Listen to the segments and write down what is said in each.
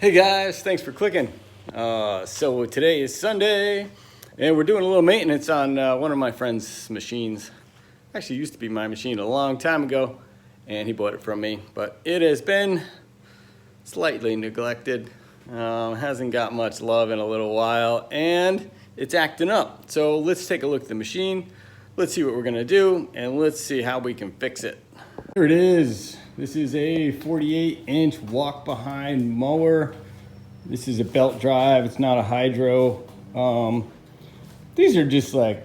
Hey guys, thanks for clicking. So today is Sunday and we're doing a little maintenance on one of my friend's machines. Actually used to be my machine a long time ago and he bought it from me, but it has been slightly neglected. Hasn't got much love in a little while and it's acting up. So let's take a look at the machine. Let's see what we're gonna do and let's see how we can fix it. Here it is. This is a 48-inch walk-behind mower. This is a belt drive. It's not a hydro. These are just like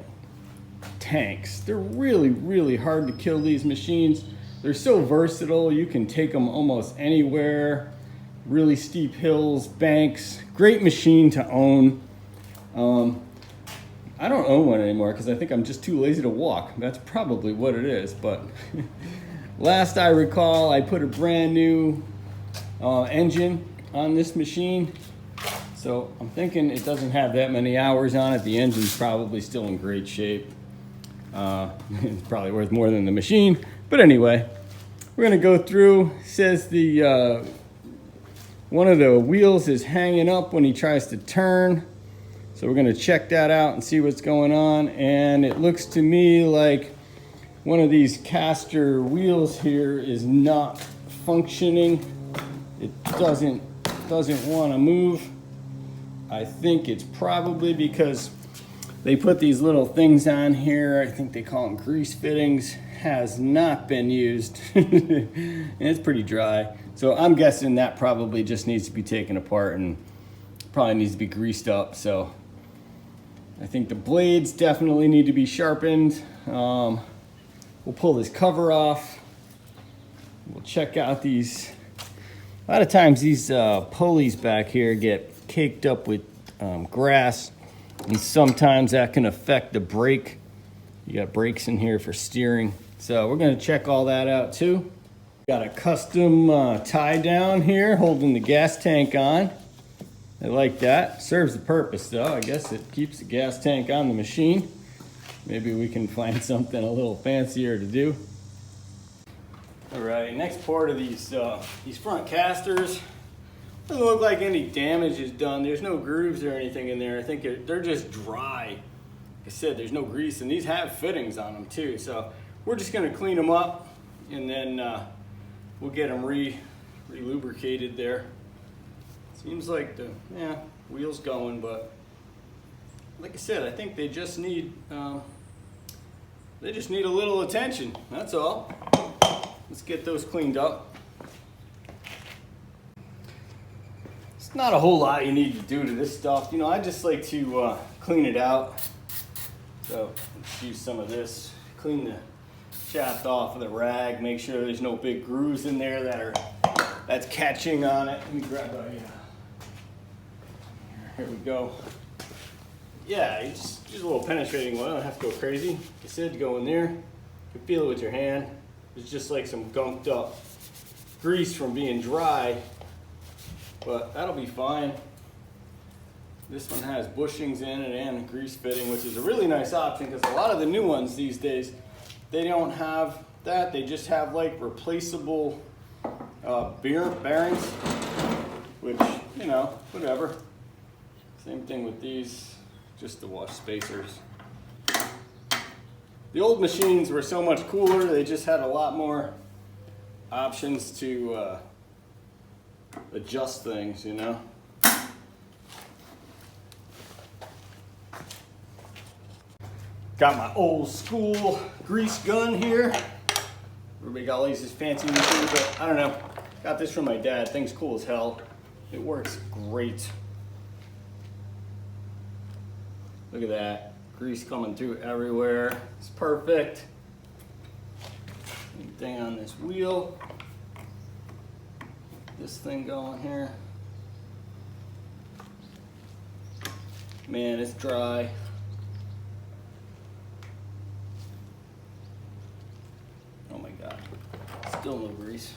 tanks. They're really, really hard to kill, these machines. They're so versatile. You can take them almost anywhere. Really steep hills, banks. Great machine to own. I don't own one anymore because I think I'm just too lazy to walk. That's probably what it is, but last I recall, I put a brand new engine on this machine. So I'm thinking it doesn't have that many hours on it. The engine's probably still in great shape. It's probably worth more than the machine. But anyway, we're gonna go through. It says the one of the wheels is hanging up when he tries to turn. So we're gonna check that out and see what's going on. And it looks to me like one of these caster wheels here is not functioning. It doesn't want to move. I think it's probably because they put these little things on here. I think they call them grease fittings. Has not been used. And it's pretty dry. So I'm guessing that probably just needs to be taken apart and probably needs to be greased up. So I think the blades definitely need to be sharpened. We'll pull this cover off. We'll check out these. A lot of times these pulleys back here get caked up with grass, and sometimes that can affect the brake. You got brakes in here for steering. So we're gonna check all that out too. Got a custom tie down here holding the gas tank on. I like that. Serves the purpose though. I guess it keeps the gas tank on the machine. Maybe we can find something a little fancier to do. All right, next part of these front casters. Doesn't look like any damage is done. There's no grooves or anything in there. I think they're just dry. Like I said, there's no grease, and these have fittings on them too. So we're just gonna clean them up, and then we'll get them re-lubricated there. Seems like the wheel's going, but like I said, I think they just need a little attention. That's all. Let's get those cleaned up. It's not a whole lot you need to do to this stuff. You know, I just like to clean it out. So let's use some of this. Clean the shaft off of the rag. Make sure there's no big grooves in there that's catching on it. Let me grab a. Here we go. Yeah, just a little penetrating oil. Don't have to go crazy. Like I said, go in there. You can feel it with your hand. It's just like some gunked up grease from being dry, but that'll be fine. This one has bushings in it and a grease fitting, which is a really nice option because a lot of the new ones these days, they don't have that. They just have like replaceable bearings, which, you know, whatever. Same thing with these, just the wash spacers. The old machines were so much cooler, they just had a lot more options to adjust things, you know. Got my old school grease gun here. Everybody got all these fancy machines, but I don't know. Got this from my dad. Thing's cool as hell. It works great. Look at that. Grease coming through everywhere. It's perfect. Same thing on this wheel. This thing going here. Man, it's dry. Oh my God. Still no grease.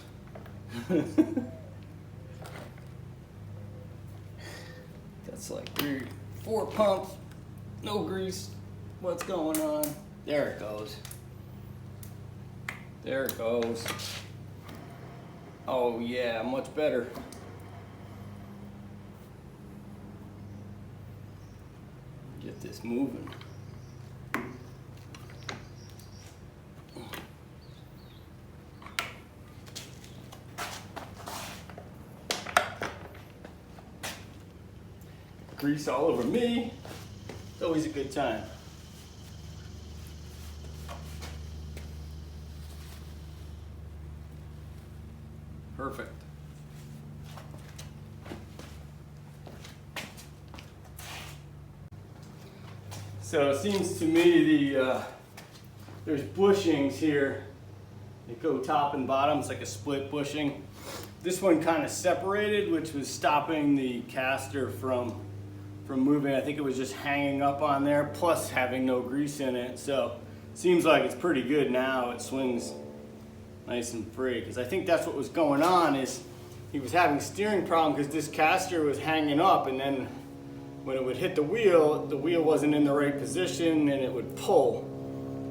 That's like 4 pumps. No grease. What's going on? There it goes. There it goes. Oh yeah, much better. Get this moving. Grease all over me. It's always a good time. Perfect. So it seems to me there's bushings here. They go top and bottom. It's like a split bushing. This one kind of separated, which was stopping the caster from moving. I think it was just hanging up on there, plus having no grease in it. So it seems like it's pretty good now. It swings nice and free, because I think that's what was going on, is he was having a steering problem because this caster was hanging up, and then when it would hit the wheel wasn't in the right position and it would pull,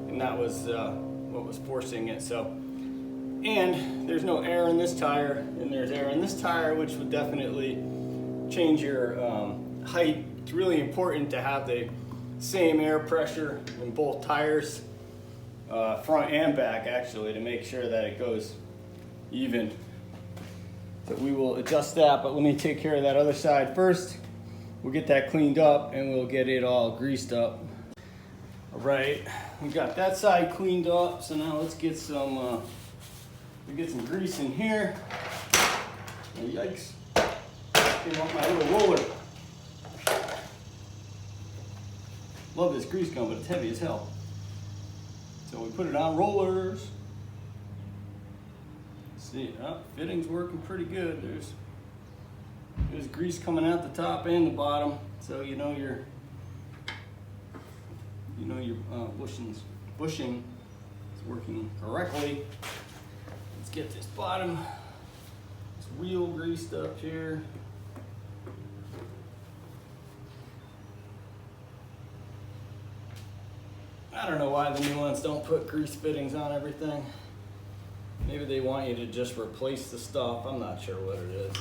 and that was what was forcing it. So, and there's no air in this tire, and there's air in this tire, which would definitely change your height. It's really important to have the same air pressure in both tires, front and back actually, to make sure that it goes even. So we will adjust that, but let me take care of that other side first. We'll get that cleaned up and we'll get it all greased up. All right, we got that side cleaned up, so now let's get some grease in here. Oh, yikes! Came off my little roller. Love this grease gun, but it's heavy as hell. So we put it on rollers. See, fitting's working pretty good. There's grease coming out the top and the bottom, so you know your bushing is working correctly. Let's get this wheel greased up here. I don't know why the new ones don't put grease fittings on everything. Maybe they want you to just replace the stuff. I'm not sure what it is.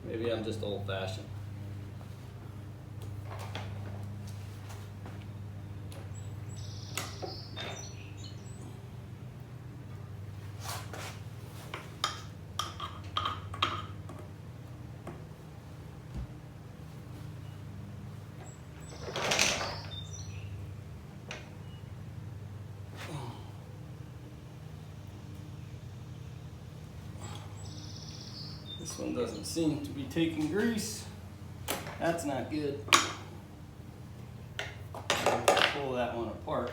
Maybe I'm just old-fashioned. This one doesn't seem to be taking grease. That's not good. Pull that one apart.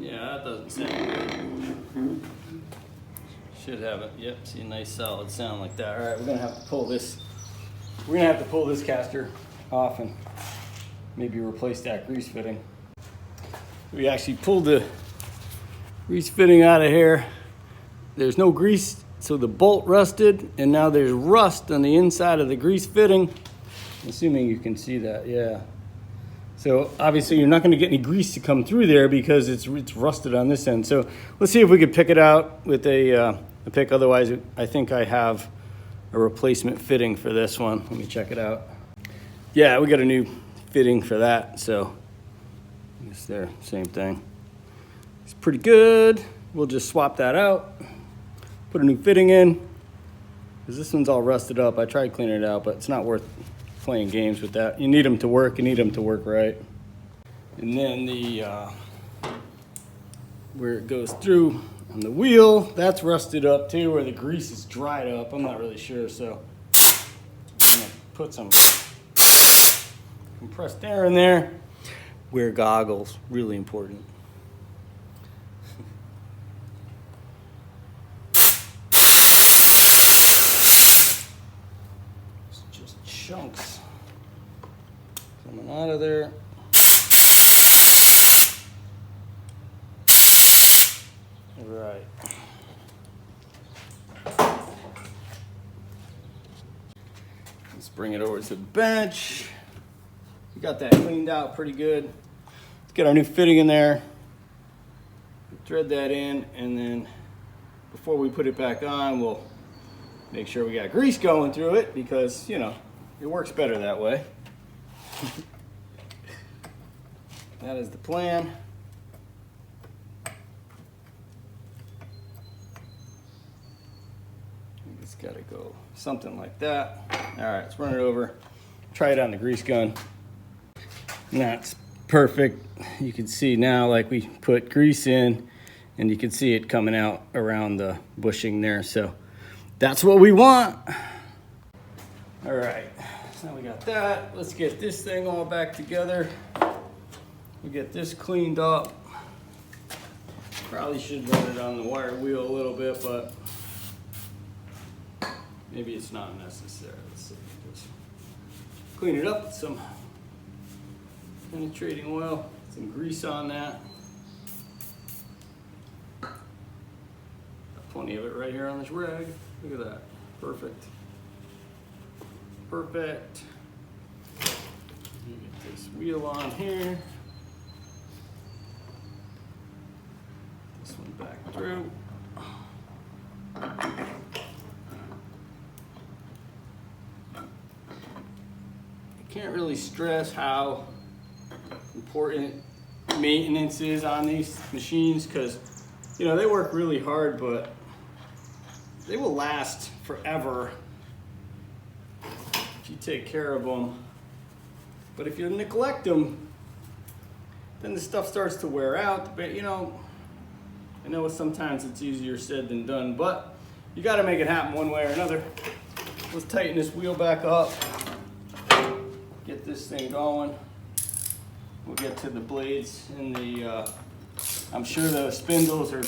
Yeah, that doesn't sound good. Should have it. Yep, see a nice solid sound like that. All right, we're gonna have to pull this. We're gonna have to pull this caster off and maybe replace that grease fitting. We actually pulled the grease fitting out of here. There's no grease, so the bolt rusted, and now there's rust on the inside of the grease fitting. Assuming you can see that, yeah. So obviously you're not going to get any grease to come through there because it's rusted on this end. So let's see if we could pick it out with a pick. Otherwise, I think I have a replacement fitting for this one. Let me check it out. Yeah, we got a new fitting for that. So I guess they're same thing. It's pretty good. We'll just swap that out, put a new fitting in, because this one's all rusted up. I tried cleaning it out, but it's not worth playing games with that. You need them to work, right. And then where it goes through on the wheel, that's rusted up too, where the grease is dried up. I'm not really sure, so I'm gonna put some compressed air in there. Wear goggles, really important. Chunks coming out of there. All right. Let's bring it over to the bench. We got that cleaned out pretty good. Let's get our new fitting in there. Thread that in, and then before we put it back on, we'll Make sure we got grease going through it because, you know, it works better that way. That is the plan. It's got to go something like that. All right, let's run it over. Try it on the grease gun. And that's perfect. You can see now, like, we put grease in and you can see it coming out around the bushing there. So that's what we want. All right, so we got that. Let's get this thing all back together. We get this cleaned up. Probably should run it on the wire wheel a little bit, but maybe it's not necessary. Let's see. Just clean it up with some penetrating oil, some grease on that. Got plenty of it right here on this rag. Look at that. Perfect. Perfect. Get this wheel on here. This one back through. Can't really stress how important maintenance is on these machines because, you know, they work really hard, but they will last forever if you take care of them. But if you neglect them, then the stuff starts to wear out. But, you know, I know sometimes it's easier said than done, but you got to make it happen one way or another. Let's tighten this wheel back up. Get this thing going. We'll get to the blades and the, I'm sure the spindles are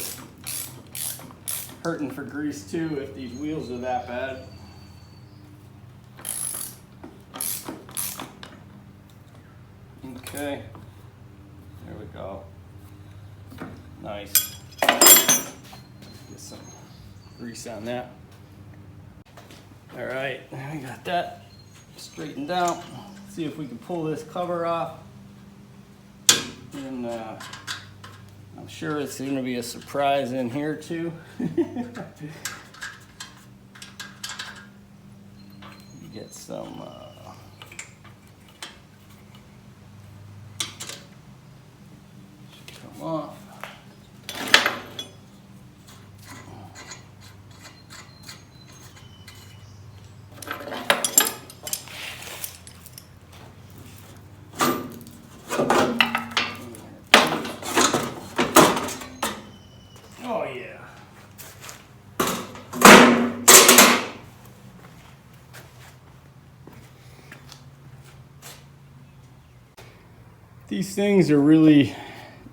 hurting for grease too if these wheels are that bad. Okay, there we go. Nice. Get some grease on that. All right, we got that straightened out. See if we can pull this cover off. And I'm sure it's going to be a surprise in here too. You get some should come off. Oh yeah. These things are really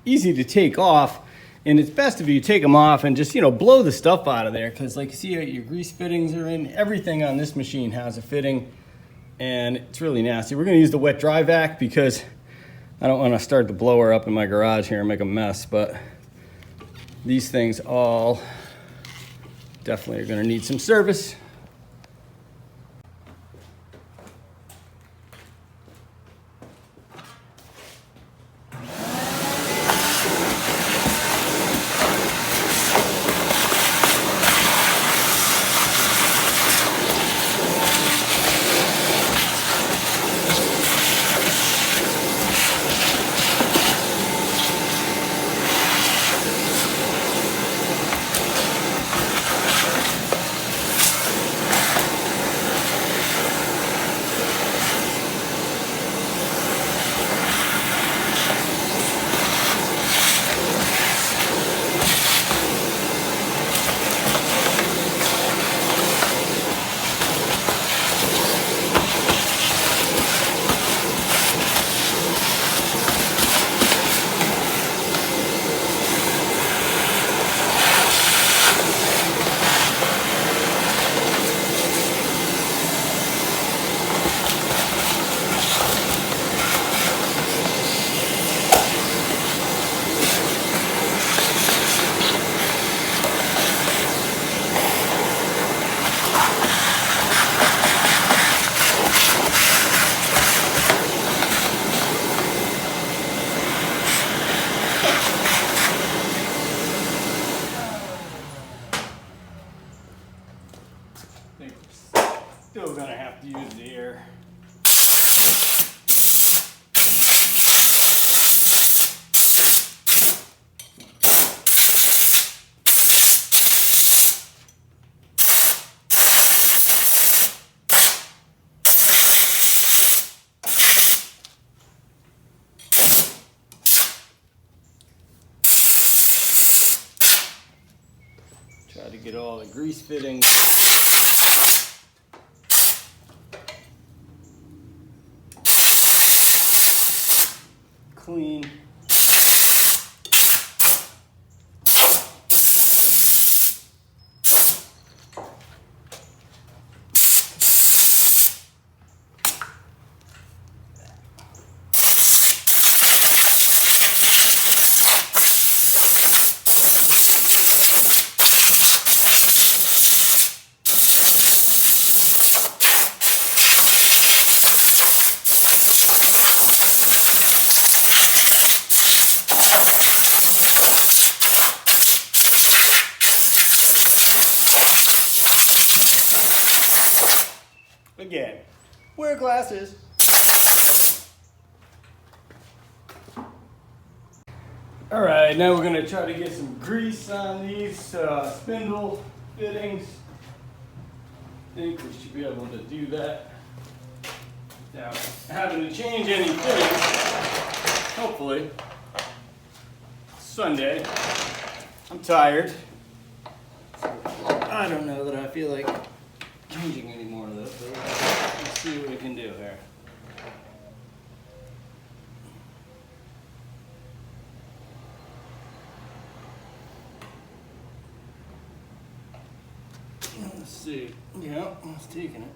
easy to take off, and it's best if you take them off and just, you know, blow the stuff out of there, because like you see your grease fittings are in. Everything on this machine has a fitting, and it's really nasty. We're going to use the wet dry vac because I don't want to start the blower up in my garage here and make a mess, but these things all definitely are going to need some service. Still gonna have to use the air. Try to get all the grease fittings clean. Again, wear glasses. All right, now we're gonna try to get some grease on these spindle fittings. I think we should be able to do that without having to change any fittings. Hopefully. Sunday. I'm tired. I don't know that I feel like changing any more of this, but let's see what we can do here. Let's see. Yeah, it's taking it.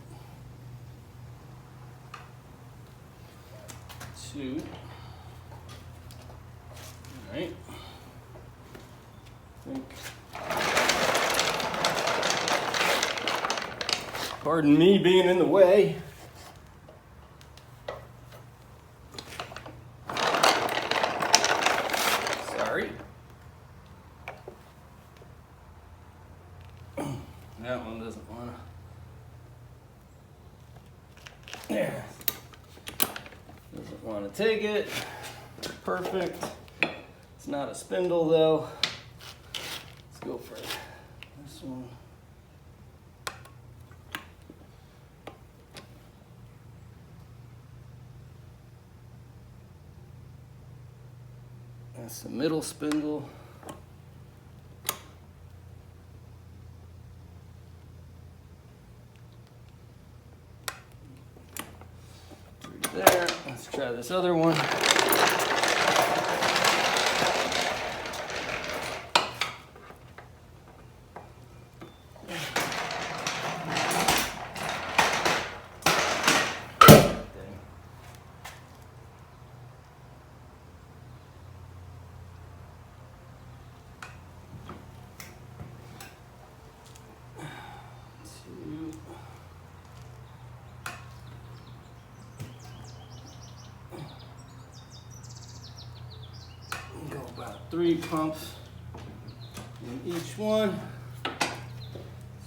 2. All right. I think. Pardon me being in the way. Sorry. That one doesn't want to. There. Doesn't want to take it. Perfect. It's not a spindle though. Let's go for this one. That's the middle spindle. Through there. Let's try this other one. Go about 3 pumps in each one.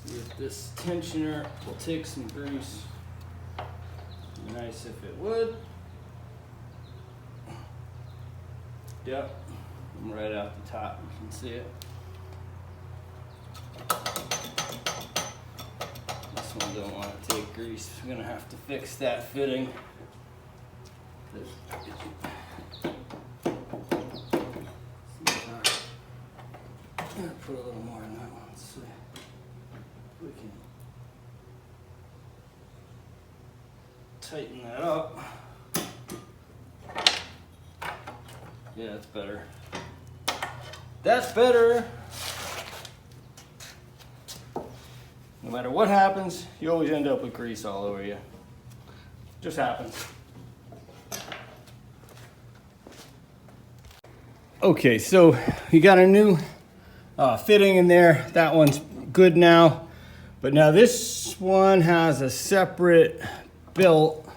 See if this tensioner will take some grease. Nice if it would. Yep, I'm right out the top, you can see it. This one don't want to take grease. I'm gonna have to fix that fitting. Put a little more in that one. Let's see if we can tighten that up. Yeah, that's better. That's better. No matter what happens, you always end up with grease all over you. Just happens. Okay, so you got a new fitting in there. That one's good now. But now this one has a separate belt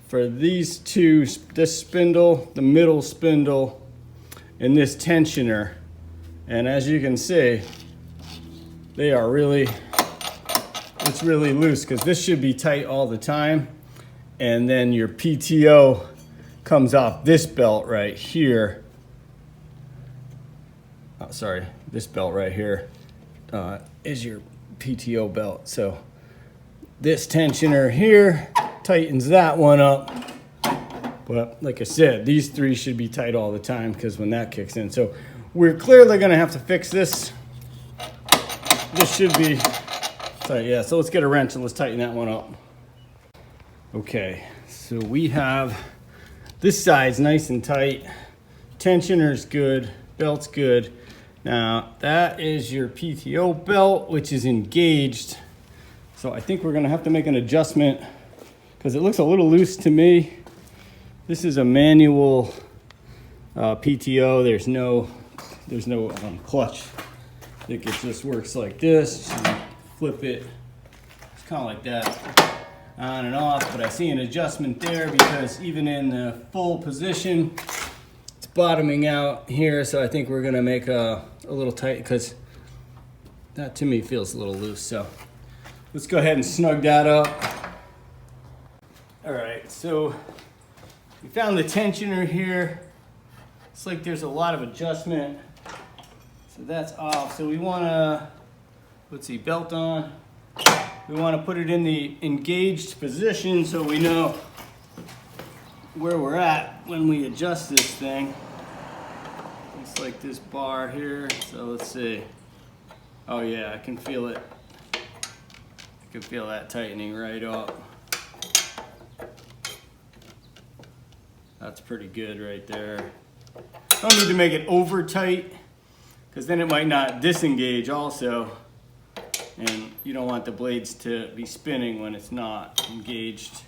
for these two, this spindle, the middle spindle, and this tensioner. And as you can see, they are really it's really loose, because this should be tight all the time. And then your PTO comes off this belt right here. Oh, sorry, this belt right here is your PTO belt. So this tensioner here tightens that one up. But like I said, these three should be tight all the time, because when that kicks in. So we're clearly gonna have to fix this. This should be tight, yeah. So let's get a wrench and let's tighten that one up. Okay, so we have this side's nice and tight. Tensioner's good, belt's good. Now that is your PTO belt, which is engaged. So I think we're gonna have to make an adjustment, because it looks a little loose to me. This is a manual PTO. There's no clutch. I think it just works like this. You flip it. It's kind of like that, on and off. But I see an adjustment there, because even in the full position, it's bottoming out here. So I think we're gonna make a little tight, because that to me feels a little loose. So let's go ahead and snug that up. All right, so we found the tensioner here. It's like there's a lot of adjustment. So that's off. So we wanna, let's see, belt on. We wanna put it in the engaged position so we know where we're at when we adjust this thing. It's like this bar here. So let's see. Oh yeah, I can feel it. I can feel that tightening right up. That's pretty good right there. Don't need to make it over tight, because then it might not disengage also. And you don't want the blades to be spinning when it's not engaged.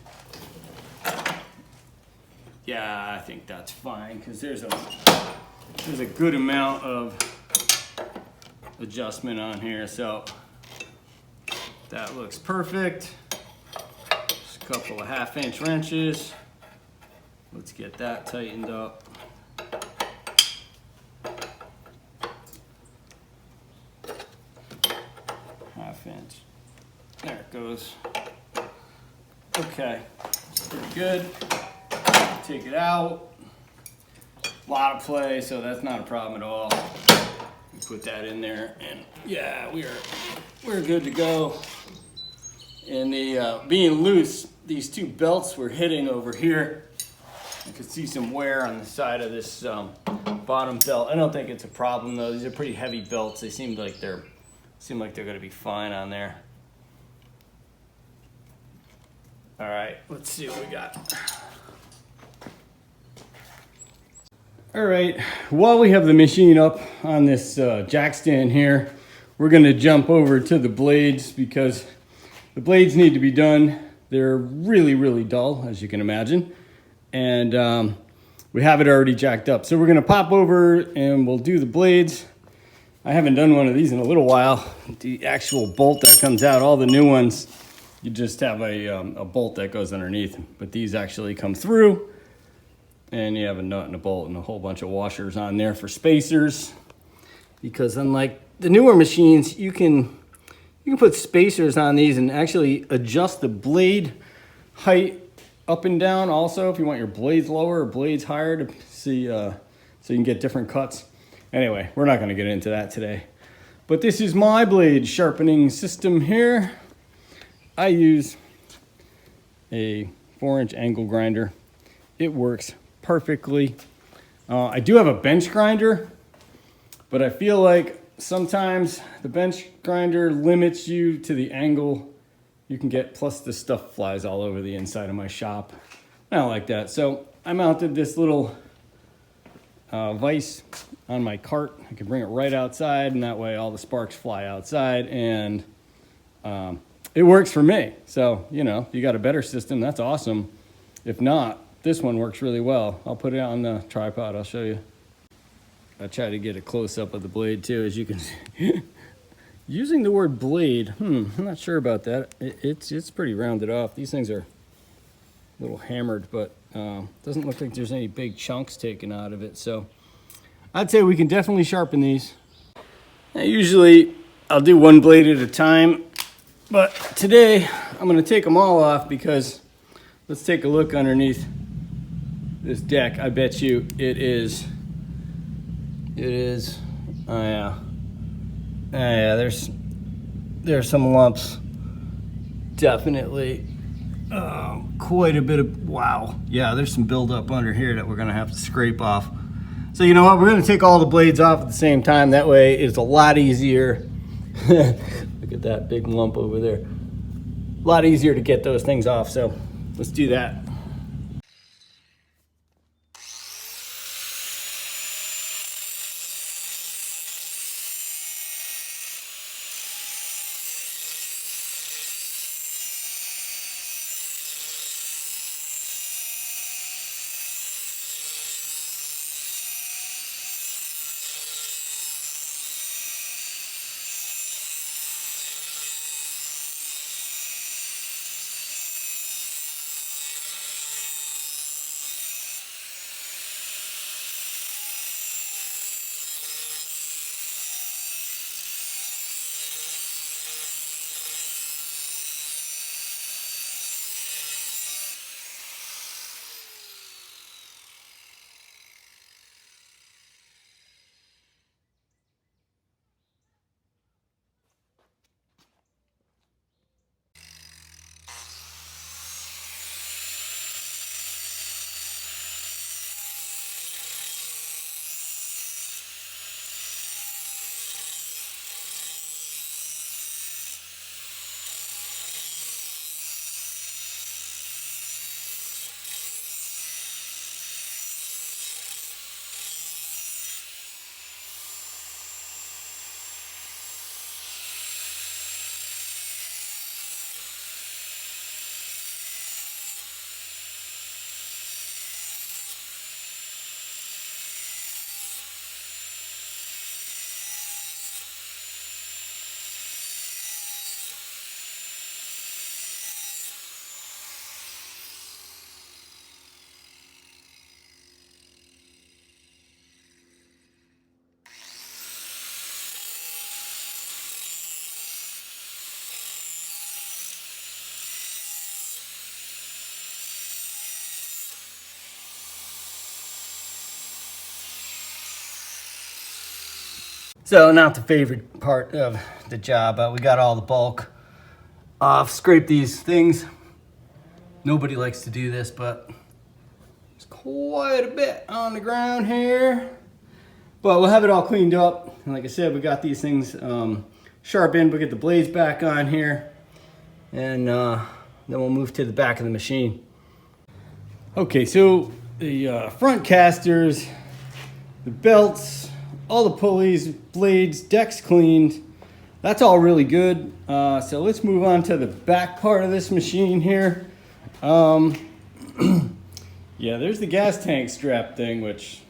Yeah, I think that's fine, because there's a good amount of adjustment on here. So that looks perfect. Just a couple of 1/2-inch wrenches. Let's get that tightened up. Half-inch. There it goes. Okay, pretty good. Take it out. A lot of play, so that's not a problem at all. Put that in there, and yeah, we're good to go. And the being loose, these two belts were hitting over here. I could see some wear on the side of this bottom belt. I don't think it's a problem though. These are pretty heavy belts. They seem like they're going to be fine on there. All right, let's see what we got. All right, while we have the machine up on this jack stand here, we're going to jump over to the blades, because the blades need to be done. They're really, really dull, as you can imagine. And we have it already jacked up. So we're gonna pop over and we'll do the blades. I haven't done one of these in a little while. The actual bolt that comes out, all the new ones, you just have a bolt that goes underneath. But these actually come through, and you have a nut and a bolt and a whole bunch of washers on there for spacers. Because unlike the newer machines, you can put spacers on these and actually adjust the blade height up and down also, if you want your blades lower or blades higher to see, so you can get different cuts. Anyway, we're not going to get into that today. But this is my blade sharpening system here. I use a 4-inch angle grinder. It works perfectly. I do have a bench grinder, but I feel like sometimes the bench grinder limits you to the angle you can get, plus the stuff flies all over the inside of my shop. I don't like that. So I mounted this little vise on my cart. I can bring it right outside, and that way all the sparks fly outside, and it works for me. So, you know, if you got a better system, that's awesome. If not, this one works really well. I'll put it on the tripod. I'll show you. I try to get a close-up of the blade too, as you can see. Using the word blade, I'm not sure about that. It's pretty rounded off. These things are a little hammered, but doesn't look like there's any big chunks taken out of it. So I'd say we can definitely sharpen these. Now, usually I'll do one blade at a time, But today I'm going to take them all off because let's take a look underneath this deck. I bet you it is, oh yeah. Oh yeah, there's some lumps. Definitely quite a bit of, wow. Yeah, there's some buildup under here that we're gonna have to scrape off. So you know what, we're gonna take all the blades off at the same time. That way it's a lot easier. Look at that big lump over there. A lot easier to get those things off, so let's do that. So not the favorite part of the job, we got all the bulk off, scrape these things. Nobody likes to do this, but there's quite a bit on the ground here. But we'll have it all cleaned up. And like I said, we got these things sharpened. We'll get the blades back on here. And then we'll move to the back of the machine. Okay, so the front casters, the belts, all the pulleys, blades, decks cleaned. That's all really good. So let's move on to the back part of this machine here. Yeah, there's the gas tank strap thing, which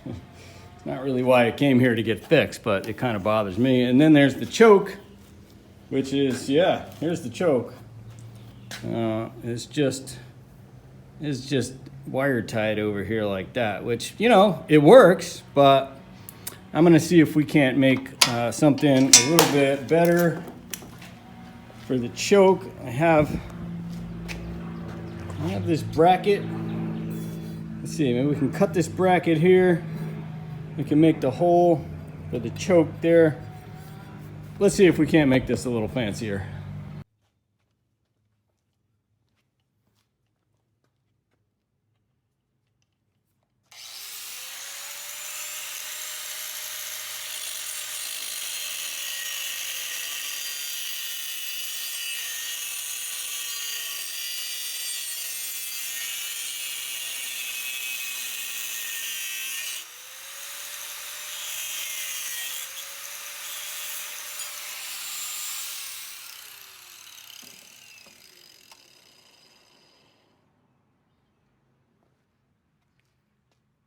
it's not really why it came here to get fixed, but it kind of bothers me. And then there's the choke, which is, yeah, here's the choke. It's just wire tied over here like that, which, you know, it works, but I'm gonna see if we can't make something a little bit better for the choke. I have this bracket. Let's see, maybe we can cut this bracket here. We can make the hole for the choke there. Let's see if we can't make this a little fancier.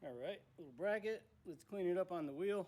All right, little bracket. Let's clean it up on the wheel.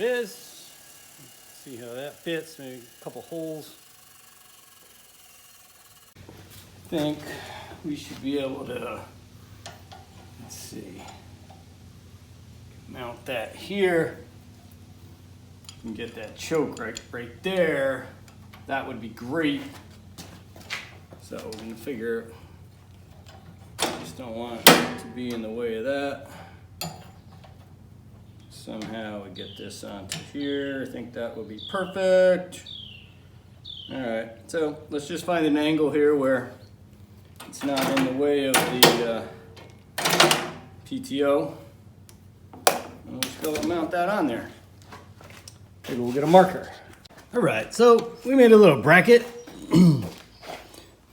is. See how that fits, maybe a couple holes. I think we should be able to, let's see, mount that here and get that choke right there. That would be great. So we're gonna figure, just don't want it to be in the way of that. Somehow we get this onto here. I think that would be perfect. All right, so let's just find an angle here where it's not in the way of the PTO. And we'll just go and mount that on there. Maybe we'll get a marker. All right, so we made a little bracket.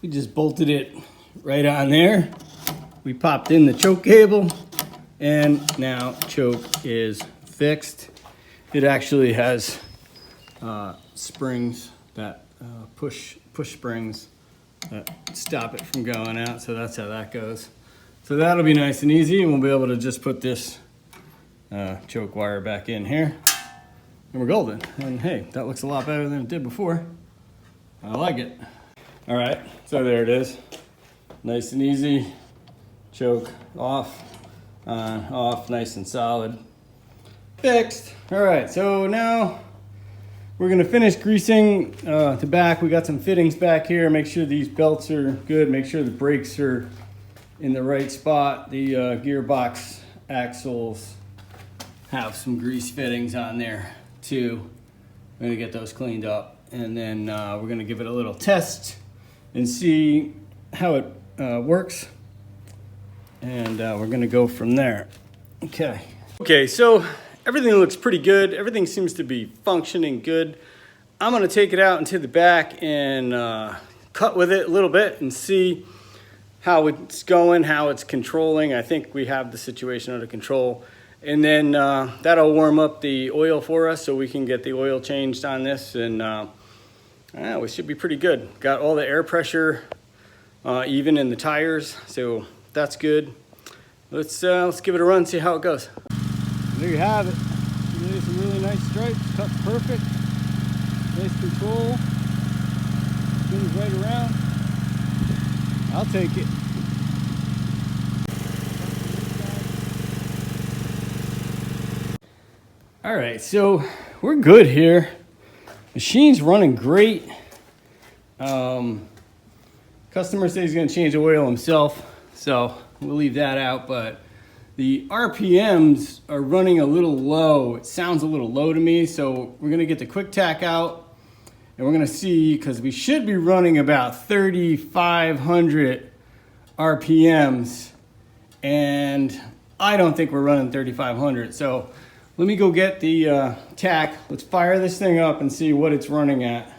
We just bolted it right on there. We popped in the choke cable, and now choke is fixed. It actually has springs that push springs that stop it from going out, so that's how that goes. So that'll be nice and easy, and we'll be able to just put this choke wire back in here, and we're golden. And hey, that looks a lot better than it did before. I like it. All right, so there it is. Nice and easy. Choke off, on, off, nice and solid. Fixed. All right, so now we're gonna finish greasing the back. We got some fittings back here. Make sure these belts are good. Make sure the brakes are in the right spot. The gearbox axles have some grease fittings on there too. We're gonna get those cleaned up, and then we're gonna give it a little test and see how it works. And we're gonna go from there. Okay, so everything looks pretty good. Everything seems to be functioning good. I'm gonna take it out into the back and cut with it a little bit and see how it's going, how it's controlling. I think we have the situation under control. And then that'll warm up the oil for us so we can get the oil changed on this, and we should be pretty good. Got all the air pressure even in the tires, so that's good. Let's give it a run, see how it goes. There you have it. Some really nice stripes, cuts perfect. Nice control. Spins right around. I'll take it. All right, so we're good here. Machine's running great. Customer says he's gonna change the oil himself, so we'll leave that out, but the RPMs are running a little low. It sounds a little low to me, so we're gonna get the quick tack out, and we're gonna see, because we should be running about 3,500 RPMs, and I don't think we're running 3,500, so let me go get the tack. Let's fire this thing up and see what it's running at.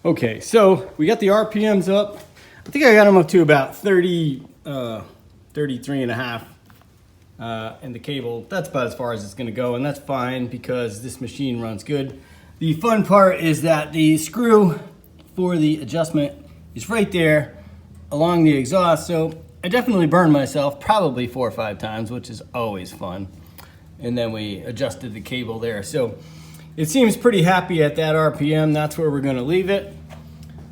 Okay, so we got the RPMs up. I think I got them up to about 33 and a half. And the cable, that's about as far as it's gonna go, and that's fine because this machine runs good. The fun part is that the screw for the adjustment is right there along the exhaust, so I definitely burned myself probably 4 or 5 times, which is always fun. And then we adjusted the cable there. So it seems pretty happy at that RPM. That's where we're gonna leave it.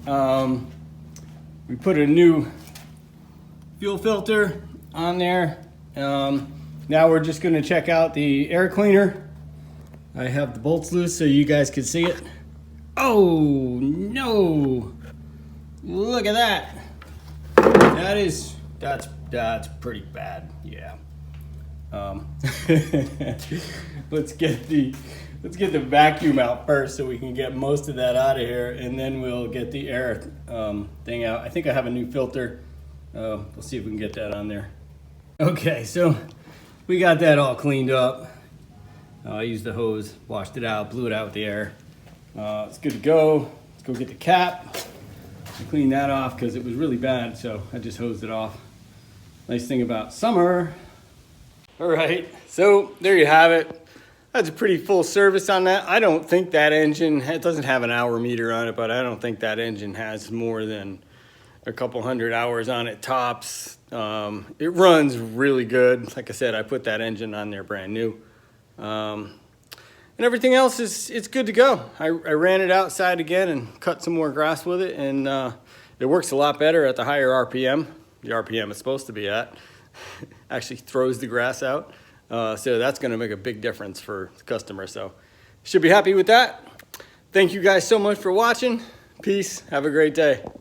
We put a new fuel filter on there. Now we're just gonna check out the air cleaner. I have the bolts loose so you guys can see it. Oh no! Look at that. That's pretty bad. Yeah. Let's get the vacuum out first so we can get most of that out of here, and then we'll get the air thing out. I think I have a new filter. We'll see if we can get that on there. Okay, so we got that all cleaned up. I used the hose, washed it out, blew it out with the air. It's good to go. Let's go get the cap. Clean that off because it was really bad, so I just hosed it off. Nice thing about summer. All right, so there you have it. That's a pretty full service on that. I don't think that engine, it doesn't have an hour meter on it, but I don't think that engine has more than a couple hundred hours on it tops. It runs really good. Like I said, I put that engine on there brand new. And everything else it's good to go. I ran it outside again and cut some more grass with it, and it works a lot better at the higher RPM. The RPM it's supposed to be at. Actually throws the grass out. So that's gonna make a big difference for the customer. So should be happy with that. Thank you guys so much for watching. Peace, have a great day.